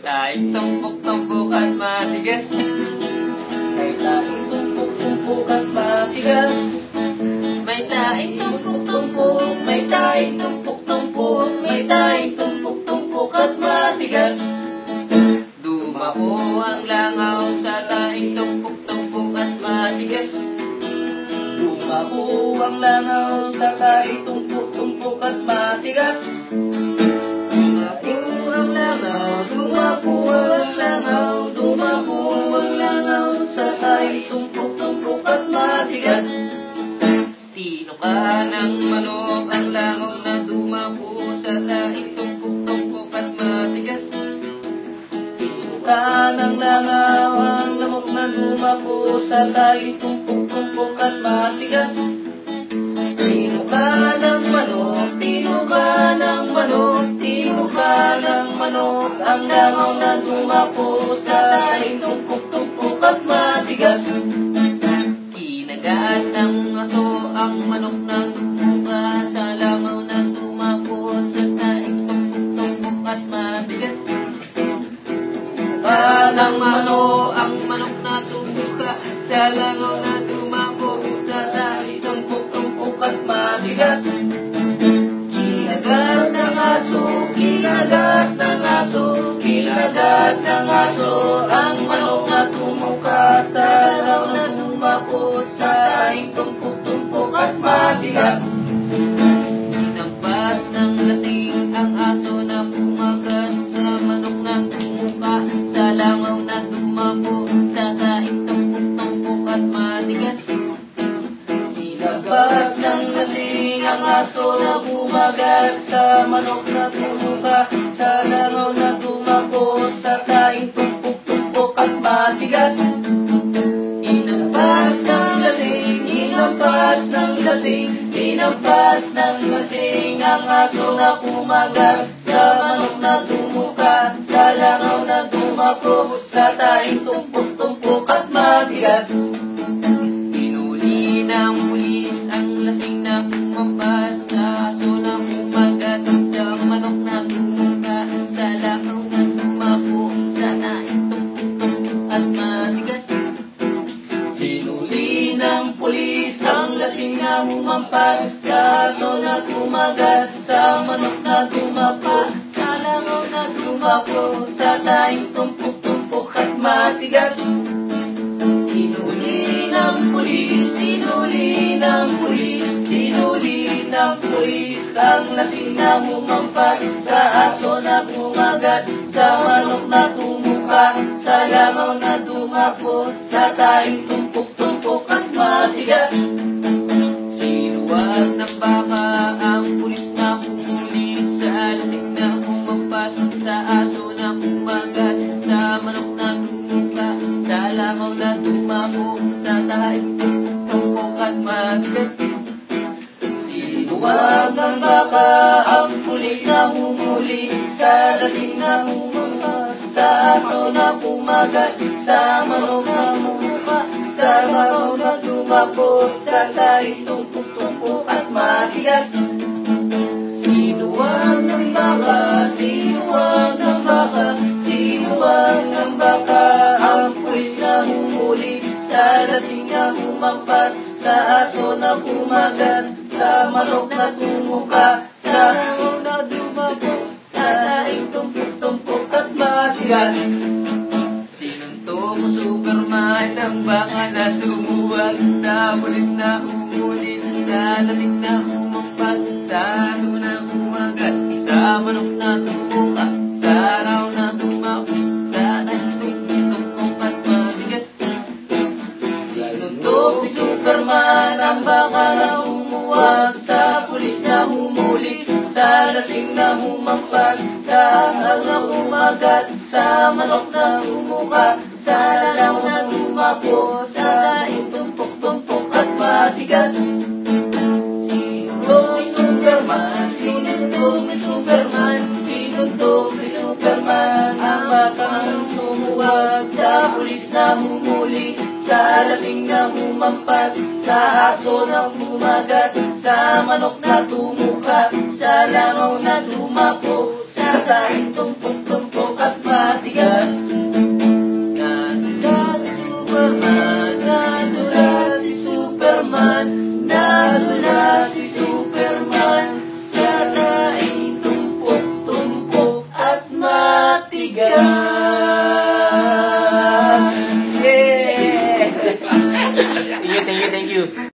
taing tumpok-tumpok at matigas. May taing tumpok-tumpok at matigas. May taing tumpok-tumpok, may taing tumpok-tumpok, may taing tumpok-tumpok at matigas. Dumako ang langaw sa taing tumpok-tumpok at matigas. Dumako ang langaw sa taing tumpok-tumpok at matigas. Dumako ang langaw, dumako ang langaw, dumako ang langaw sa taing tumpok-tumpok at matigas. Tinuka ng manok ang langaw na dumako sa taing tumpok-tumpok at matigas. Tinuka ng langaw ang lamok na dumako sa taing tumpok-tumpok at matigas. Tinuka ng manok, tinuka ng manok, tinuka ng manok ang langaw na dumako sa taing tumpok-tumpok at matigas. Kinagat ng aso ang manok na tumuka sa langaw na dumako sa taing tumpok-tumpok at matigas. Ng aso ang manok na tumuka sa langaw na dumako sa taing tumpok-tumpok at matigas. Kinagat ng aso, kinagat ng aso, kinagat ng aso ang manok na tumuka sa langaw na dumako sa taing tumpok-tumpok at matigas. Hinampas ng lasing ang aso na pumagat sa manok na tumuka sa langaw na dumako sa taing tumpok-tumpok at matigas. Hinampas ng lasing ang aso na pumagat sa manok na tumuka sa langaw na dumako sa taing tumpok-tumpok at matigas. Hinampas ng lasing, hinampas ng lasing, hinampas ng lasing ang aso na pumagat sa manok na tumuka sa langaw na dumako sa taing tumpok-tumpok at matigas. Hinuli ng pulis ang lasing na pumampas sa aso na pumagat sa manok na tumuka sa langaw na dumako sa taing tumpok-tumpok at matigas. Hinuli ng pulis ang lasing na humampas sa aso na kumagat sa manok na dumako Sa langaw na dumako sa taing tumpok-tumpok at matigas. Hinuli ng pulis, hinuli ng pulis, hinuli ng pulis ang lasing na humampas sa aso na kumagat sa manok na tumuka sa langaw na dumako sa taing tumpok-tumpok at matigas. Sinuwag ng baka ang pulis na humuli sa lasing na humampas sa aso na kumagat sa manok na tumuka sa langaw na dumako sa taing tumpok at matigas. Sinuwag ng baka ang pulis na humuli sa lasing na humampas sa aso na kumagat sa manok na tumuka sa langaw na dumako sa taing tumpok-tumpok at matigas. Sinuwag ng baka, sinuwag ng baka, sinuwag ng baka ang pulis na humuli sa lasing na humampas sa aso na kumagat sa manok na tumuka sa langaw na dumako sa taing tumpok-tumpok at matigas. Sinuntok ko Superman ang baka na sumuwag sa pulis na humuli sa lasing na humampas sa aso na kumagat sa manok na tumuka sa araw na dumako sa tumpok at matigas. Sinuntok ni Superman ang baka na sumuwag sa pulis na humuli sa lasing na humampas sa aso na kumagat sa manok na tumuka sa langaw na dumako sa taing tumpok-tumpok at matigas. Sinuntok ni Superman, sinuntok ni Superman, sinuntok ni Superman ang bakang sumuwag sa pulis na humuli sa lasing na humampas sa aso na kumagat sa manok na tumuka sa langaw na dumako